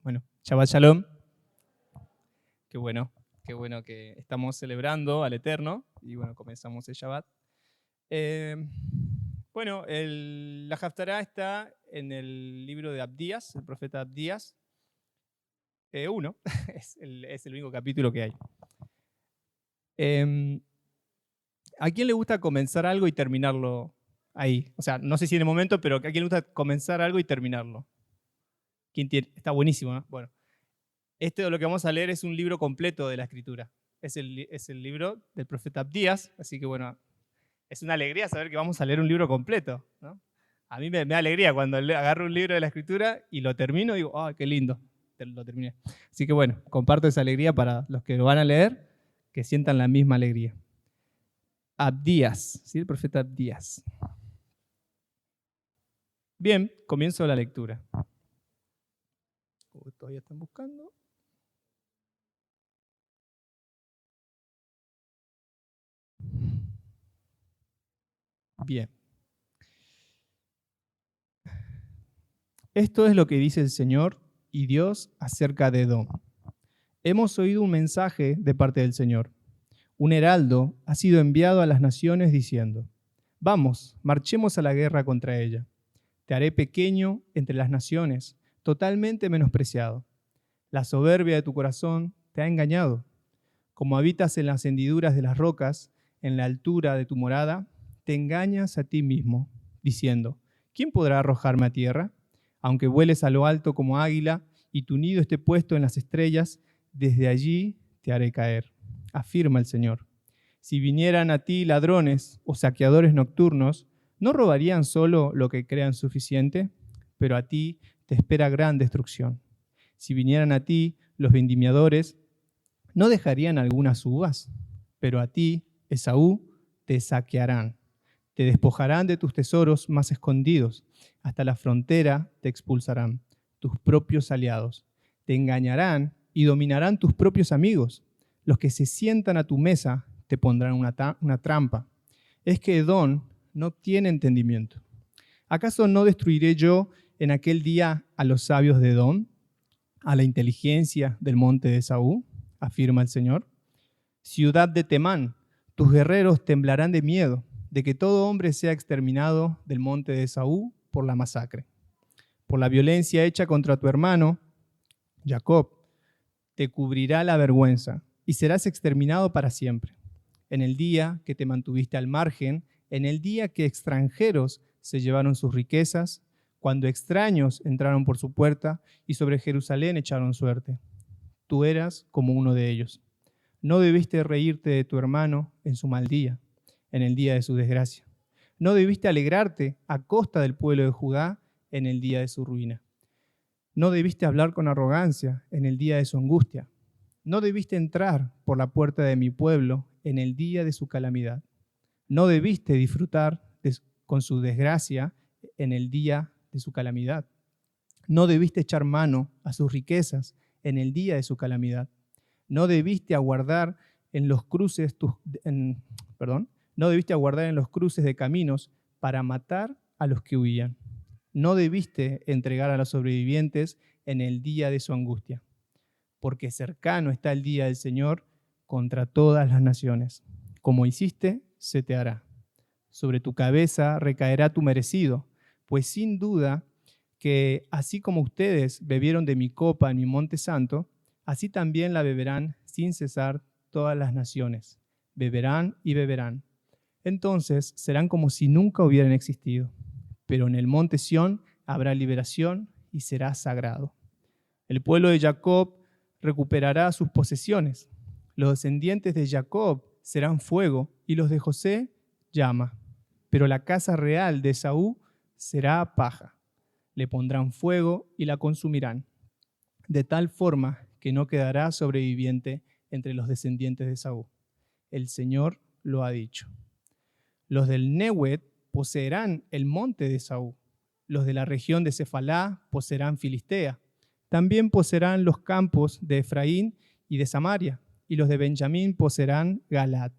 Bueno, Shabbat Shalom. Qué bueno que estamos celebrando al Eterno y bueno, comenzamos el Shabbat. La Haftará está en el libro de Abdías, el profeta Abdías 1, es el único capítulo que hay. ¿A quién le gusta comenzar algo y terminarlo ahí? O sea, no sé si en el momento, pero ¿a quién le gusta comenzar algo y terminarlo? ¿Quién tiene? Está buenísimo, ¿no? Bueno. Este lo que vamos a leer es un libro completo de la Escritura. Es el libro del profeta Abdías, así que bueno, es una alegría saber que vamos a leer un libro completo, ¿no? A mí me da alegría cuando agarro un libro de la Escritura y lo termino y digo, ¡ah, qué lindo! Lo terminé. Así que bueno, comparto esa alegría para los que lo van a leer, que sientan la misma alegría. Abdías, ¿sí? El profeta Abdías. Bien, comienzo la lectura. Todavía están buscando. Bien. Esto es lo que dice el Señor y Dios acerca de Edom. Hemos oído un mensaje de parte del Señor. Un heraldo ha sido enviado a las naciones diciendo, vamos, marchemos a la guerra contra ella. Te haré pequeño entre las naciones, totalmente menospreciado. La soberbia de tu corazón te ha engañado. Como habitas en las hendiduras de las rocas, en la altura de tu morada, te engañas a ti mismo, diciendo, ¿quién podrá arrojarme a tierra? Aunque vueles a lo alto como águila y tu nido esté puesto en las estrellas, desde allí te haré caer, afirma el Señor. Si vinieran a ti ladrones o saqueadores nocturnos, ¿no robarían solo lo que crean suficiente? Pero a ti te espera gran destrucción. Si vinieran a ti los vendimiadores, ¿no dejarían algunas uvas? Pero a ti, Esaú, te saquearán. Te despojarán de tus tesoros más escondidos. Hasta la frontera te expulsarán, tus propios aliados. Te engañarán y dominarán tus propios amigos. Los que se sientan a tu mesa te pondrán una trampa. Es que Edom no tiene entendimiento. ¿Acaso no destruiré yo en aquel día a los sabios de Edom, a la inteligencia del monte de Esaú? Afirma el Señor. Ciudad de Temán, tus guerreros temblarán de miedo, de que todo hombre sea exterminado del monte de Esaú por la masacre. Por la violencia hecha contra tu hermano, Jacob, te cubrirá la vergüenza y serás exterminado para siempre. En el día que te mantuviste al margen, en el día que extranjeros se llevaron sus riquezas, cuando extraños entraron por su puerta y sobre Jerusalén echaron suerte. Tú eras como uno de ellos. No debiste reírte de tu hermano en su mal día, en el día de su desgracia. No debiste alegrarte a costa del pueblo de Judá en el día de su ruina. No debiste hablar con arrogancia en el día de su angustia. No debiste entrar por la puerta de mi pueblo en el día de su calamidad. No debiste disfrutar con su desgracia en el día de su calamidad. No debiste echar mano a sus riquezas en el día de su calamidad. No debiste aguardar en los cruces no debiste aguardar en los cruces de caminos para matar a los que huían. No debiste entregar a los sobrevivientes en el día de su angustia, porque cercano está el día del Señor contra todas las naciones. Como hiciste, se te hará. Sobre tu cabeza recaerá tu merecido, pues sin duda que así como ustedes bebieron de mi copa en mi monte santo, así también la beberán sin cesar todas las naciones. Beberán y beberán. Entonces serán como si nunca hubieran existido. Pero en el monte Sión habrá liberación y será sagrado. El pueblo de Jacob recuperará sus posesiones. Los descendientes de Jacob serán fuego y los de José llama. Pero la casa real de Esaú será paja. Le pondrán fuego y la consumirán, de tal forma que no quedará sobreviviente entre los descendientes de Esaú. El Señor lo ha dicho. Los del Nehuet poseerán el monte de Esaú. Los de la región de Cefalá poseerán Filistea. También poseerán los campos de Efraín y de Samaria, y los de Benjamín poseerán Galaad.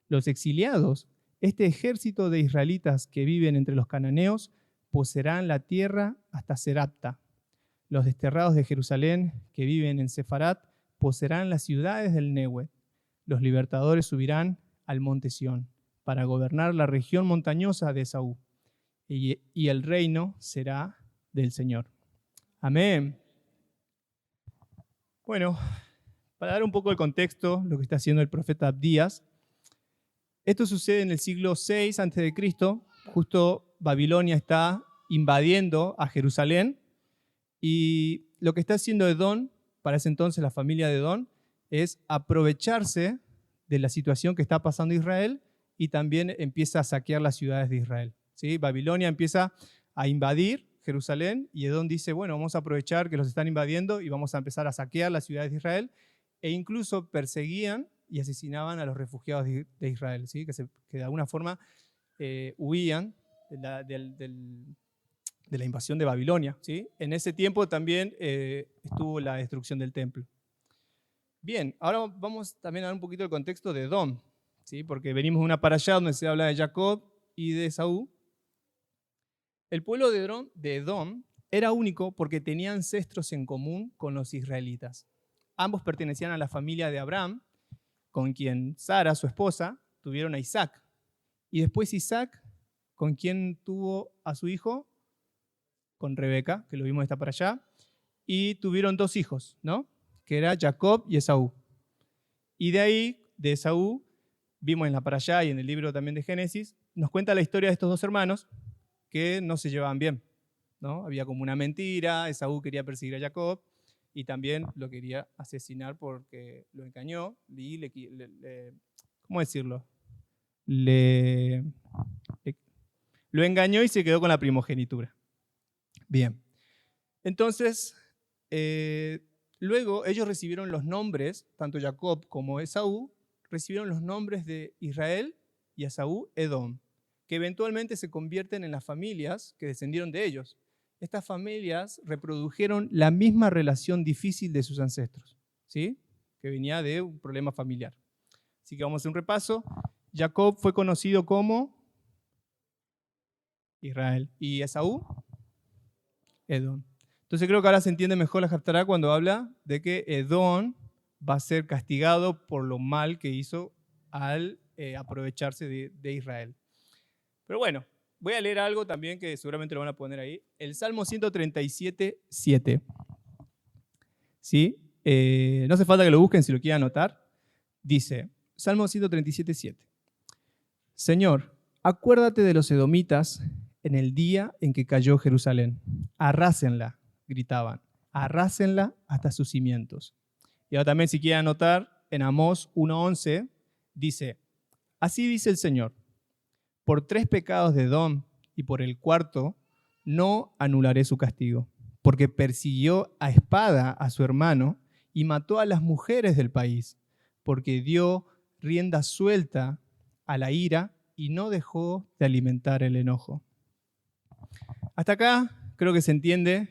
Los exiliados, este ejército de israelitas que viven entre los cananeos, poseerán la tierra hasta Serapta. Los desterrados de Jerusalén que viven en Sefarat poseerán las ciudades del Neue. Los libertadores subirán al monte Sión para gobernar la región montañosa de Esaú. Y el reino será del Señor. Amén. Bueno, para dar un poco el contexto, lo que está haciendo el profeta Abdías, esto sucede en el siglo VI a.C., justo Babilonia está invadiendo a Jerusalén, y lo que está haciendo Edom, para ese entonces la familia de Edom, es aprovecharse de la situación que está pasando Israel y también empieza a saquear las ciudades de Israel. ¿Sí? Babilonia empieza a invadir Jerusalén y Edom dice, bueno, vamos a aprovechar que los están invadiendo y vamos a empezar a saquear las ciudades de Israel, e incluso perseguían y asesinaban a los refugiados de Israel, ¿sí? que de alguna forma huían de la invasión de Babilonia. ¿Sí? En ese tiempo también estuvo la destrucción del templo. Bien, ahora vamos también a dar un poquito el contexto de Edom, ¿sí? Porque venimos de una parashá donde se habla de Jacob y de Esaú. El pueblo de Edom era único porque tenía ancestros en común con los israelitas. Ambos pertenecían a la familia de Abraham, con quien Sara, su esposa, tuvieron a Isaac. Y después Isaac, ¿con quién tuvo a su hijo? Con Rebeca, que lo vimos esta para allá. Y tuvieron dos hijos, ¿no? Que era Jacob y Esaú. Y de ahí, de Esaú, vimos en la para allá y en el libro también de Génesis, nos cuenta la historia de estos dos hermanos que no se llevaban bien, ¿no? Había como una mentira, Esaú quería perseguir a Jacob y también lo quería asesinar porque lo engañó y ¿cómo decirlo? Lo engañó y se quedó con la primogenitura. Bien, entonces, luego ellos recibieron los nombres, tanto Jacob como Esaú, recibieron los nombres de Israel y Esaú, Edom, que eventualmente se convierten en las familias que descendieron de ellos. Estas familias reprodujeron la misma relación difícil de sus ancestros, ¿sí? Que venía de un problema familiar. Así que vamos a hacer un repaso. Jacob fue conocido como Israel y Esaú, Edom. Entonces creo que ahora se entiende mejor la Haftará cuando habla de que Edom va a ser castigado por lo mal que hizo al aprovecharse de Israel. Pero bueno, voy a leer algo también que seguramente lo van a poner ahí. El Salmo 137, 7. ¿Sí? No hace falta que lo busquen si lo quieren anotar. Dice, Salmo 137, 7. Señor, acuérdate de los edomitas en el día en que cayó Jerusalén. Arrásenla, gritaban. Arrásenla hasta sus cimientos. Y ahora también si quieren anotar, en Amós 1:11 dice, así dice el Señor, por 3 pecados de Edom y por el cuarto no anularé su castigo, porque persiguió a espada a su hermano y mató a las mujeres del país, porque dio rienda suelta a la ira y no dejó de alimentar el enojo. Hasta acá creo que se entiende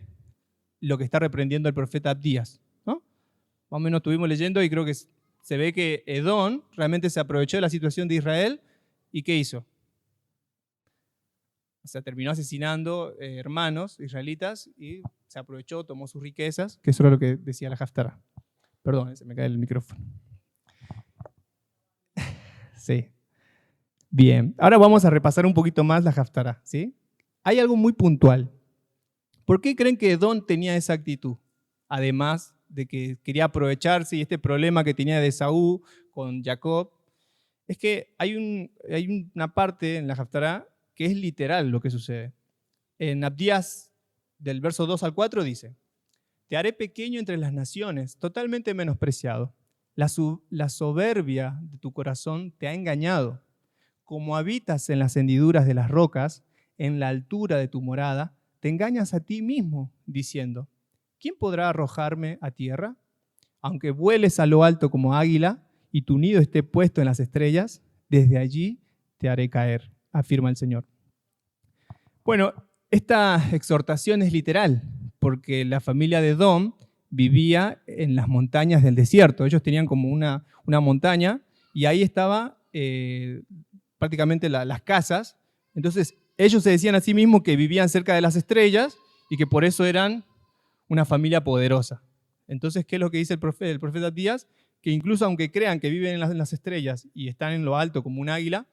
lo que está reprendiendo el profeta Abdías, ¿no? Más o menos estuvimos leyendo y creo que se ve que Edom realmente se aprovechó de la situación de Israel y ¿qué hizo? O sea, terminó asesinando hermanos israelitas y se aprovechó, tomó sus riquezas, que eso era lo que decía la Haftará. Perdón, se me cae el micrófono. Sí. Bien, ahora vamos a repasar un poquito más la Haftará, ¿sí? Hay algo muy puntual. ¿Por qué creen que Edom tenía esa actitud? Además de que quería aprovecharse y este problema que tenía de Esaú con Jacob, es que hay una parte en la Haftará que es literal lo que sucede. En Abdías, del verso 2 al 4, dice, te haré pequeño entre las naciones, totalmente menospreciado. La soberbia de tu corazón te ha engañado. Como habitas en las hendiduras de las rocas, en la altura de tu morada, te engañas a ti mismo, diciendo, ¿quién podrá arrojarme a tierra? Aunque vueles a lo alto como águila y tu nido esté puesto en las estrellas, desde allí te haré caer, afirma el Señor. Bueno, esta exhortación es literal, porque la familia de Edom vivía en las montañas del desierto. Ellos tenían como una montaña y ahí estaba prácticamente las casas. Entonces ellos se decían a sí mismos que vivían cerca de las estrellas y que por eso eran una familia poderosa. Entonces, ¿qué es lo que dice el profeta Abdías? Que incluso aunque crean que viven en las estrellas y están en lo alto como un águila,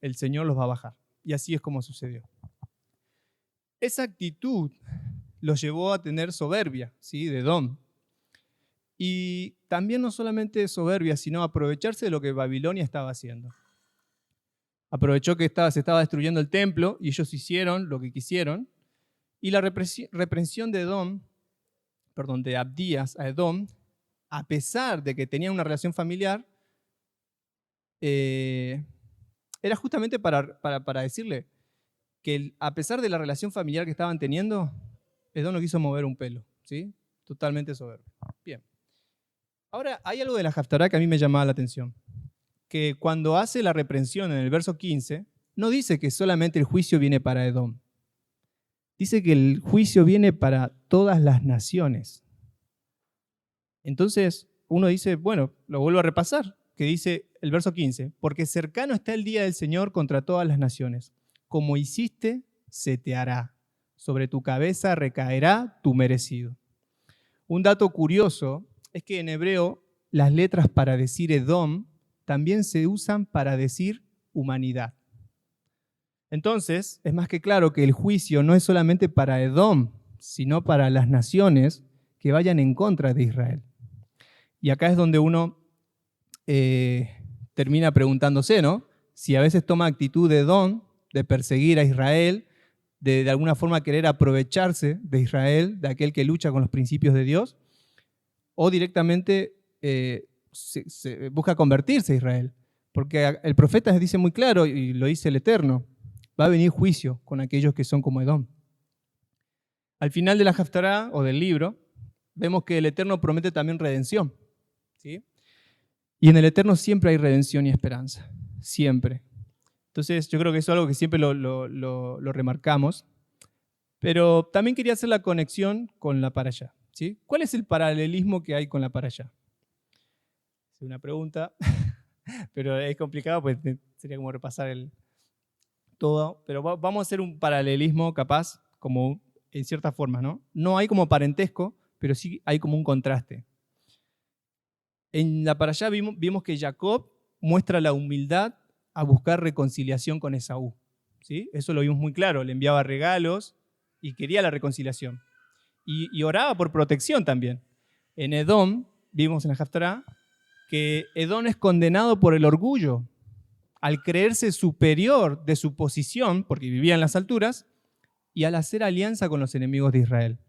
el Señor los va a bajar. Y así es como sucedió. Esa actitud los llevó a tener soberbia, ¿sí? De Edom. Y también no solamente soberbia, sino aprovecharse de lo que Babilonia estaba haciendo. Aprovechó que se estaba destruyendo el templo y ellos hicieron lo que quisieron. Y la reprensión de de Abdías a Edom, a pesar de que tenían una relación familiar, era justamente para decirle que a pesar de la relación familiar que estaban teniendo, Edom no quiso mover un pelo, ¿sí? Totalmente soberbio. Bien. Ahora, hay algo de la Haftará que a mí me llamaba la atención, que cuando hace la reprensión en el verso 15, no dice que solamente el juicio viene para Edom. Dice que el juicio viene para todas las naciones. Entonces, uno dice, bueno, lo vuelvo a repasar, que dice el verso 15, porque cercano está el día del Señor contra todas las naciones. Como hiciste, se te hará. Sobre tu cabeza recaerá tu merecido. Un dato curioso es que en hebreo las letras para decir Edom también se usan para decir humanidad. Entonces, es más que claro que el juicio no es solamente para Edom, sino para las naciones que vayan en contra de Israel. Y acá es donde uno termina preguntándose, ¿no? Si a veces toma actitud de Edom, de perseguir a Israel, de alguna forma querer aprovecharse de Israel, de aquel que lucha con los principios de Dios, o directamente se busca convertirse a Israel. Porque el profeta dice muy claro, y lo dice el Eterno, va a venir juicio con aquellos que son como Edom. Al final de la Haftará, o del libro, vemos que el Eterno promete también redención, ¿sí? Y en el Eterno siempre hay redención y esperanza, siempre. Entonces yo creo que eso es algo que siempre lo remarcamos. Pero también quería hacer la conexión con la parashá, ¿sí? ¿Cuál es el paralelismo que hay con la parashá? Es una pregunta, pero es complicado, pues sería como repasar todo. Pero vamos a hacer un paralelismo capaz, como en cierta forma, ¿no? No hay como parentesco, pero sí hay como un contraste. En la parashá vimos que Jacob muestra la humildad a buscar reconciliación con Esaú, ¿sí? Eso lo vimos muy claro, le enviaba regalos y quería la reconciliación. Y oraba por protección también. En Edom, vimos en la Haftará, que Edom es condenado por el orgullo, al creerse superior de su posición, porque vivía en las alturas, y al hacer alianza con los enemigos de Israel.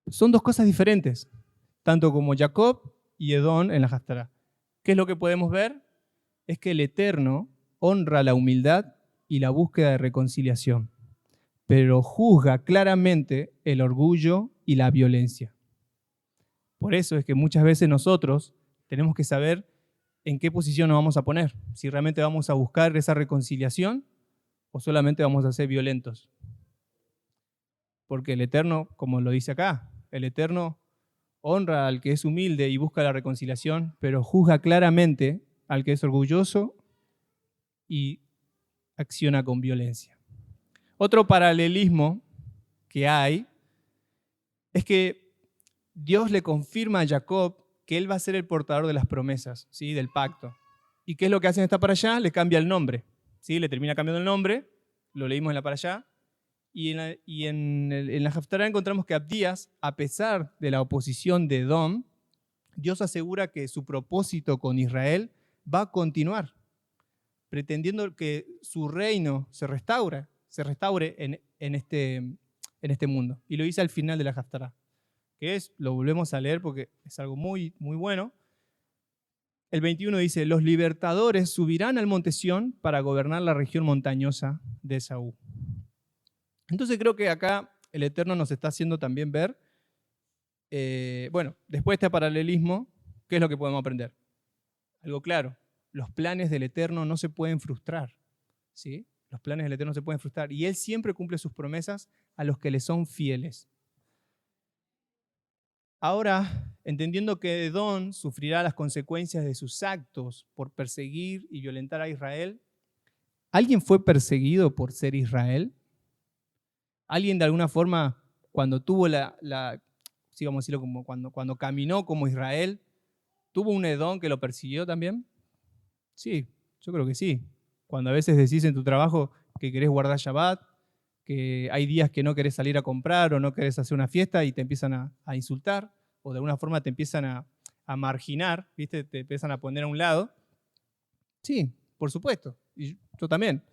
Son dos cosas diferentes, tanto como Jacob y Edom en la Haftará. ¿Qué es lo que podemos ver? Es que el Eterno honra la humildad y la búsqueda de reconciliación, pero juzga claramente el orgullo y la violencia. Por eso es que muchas veces nosotros tenemos que saber en qué posición nos vamos a poner, si realmente vamos a buscar esa reconciliación o solamente vamos a ser violentos. Porque el Eterno, como lo dice acá, el Eterno honra al que es humilde y busca la reconciliación, pero juzga claramente al que es orgulloso y acciona con violencia. Otro paralelismo que hay es que Dios le confirma a Jacob que él va a ser el portador de las promesas, ¿sí? Del pacto. ¿Y qué es lo que hace en esta parashá? Le cambia el nombre, ¿sí? Le termina cambiando el nombre, lo leímos en la parashá, y en la Haftará encontramos que Abdías, a pesar de la oposición de Edom, Dios asegura que su propósito con Israel va a continuar, pretendiendo que su reino se restaure en este mundo. Y lo dice al final de la Haftará, que lo volvemos a leer porque es algo muy, muy bueno. El 21 dice, los libertadores subirán al monte Sión para gobernar la región montañosa de Esaú. Entonces creo que acá el Eterno nos está haciendo también ver, después de este paralelismo, ¿qué es lo que podemos aprender? Algo claro, los planes del Eterno no se pueden frustrar, ¿sí? Los planes del Eterno no se pueden frustrar y Él siempre cumple sus promesas a los que le son fieles. Ahora, entendiendo que Edom sufrirá las consecuencias de sus actos por perseguir y violentar a Israel, ¿alguien fue perseguido por ser Israel? ¿Alguien de alguna forma, cuando tuvo sí, vamos a decirlo como cuando caminó como Israel, ¿tuvo un Edom que lo persiguió también? Sí, yo creo que sí. Cuando a veces decís en tu trabajo que querés guardar Shabbat, que hay días que no querés salir a comprar o no querés hacer una fiesta y te empiezan a insultar o de alguna forma te empiezan a marginar, ¿viste? Te empiezan a poner a un lado. Sí, por supuesto. Y yo también.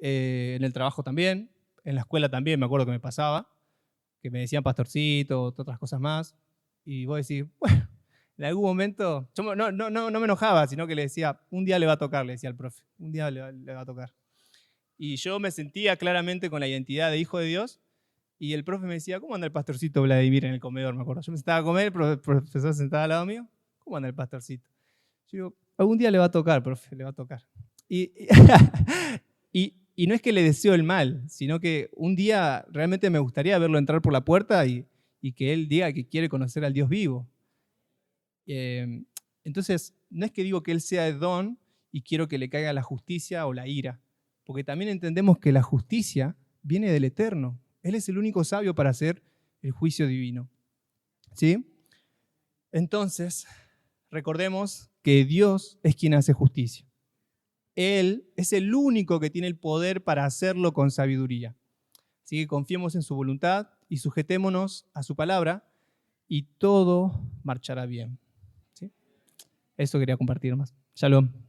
En el trabajo también, en la escuela también, me acuerdo que me pasaba, que me decían pastorcito, otras cosas más. Y vos decís, bueno, en algún momento, yo no me enojaba, sino que le decía, un día le va a tocar, le decía al profe, un día le va a tocar. Y yo me sentía claramente con la identidad de hijo de Dios. Y el profe me decía, ¿cómo anda el pastorcito Vladimir en el comedor? Me acuerdo. Yo me sentaba a comer, el profesor sentaba al lado mío. ¿Cómo anda el pastorcito? Yo digo, algún día le va a tocar, profe, le va a tocar. Y, y no es que le deseo el mal, sino que un día realmente me gustaría verlo entrar por la puerta y que él diga que quiere conocer al Dios vivo. Entonces, no es que digo que él sea Edom y quiero que le caiga la justicia o la ira, porque también entendemos que la justicia viene del Eterno. Él es el único sabio para hacer el juicio divino. ¿Sí? Entonces, recordemos que Dios es quien hace justicia. Él es el único que tiene el poder para hacerlo con sabiduría. Así que confiemos en su voluntad y sujetémonos a su palabra y todo marchará bien. ¿Sí? Eso quería compartir más. Shalom.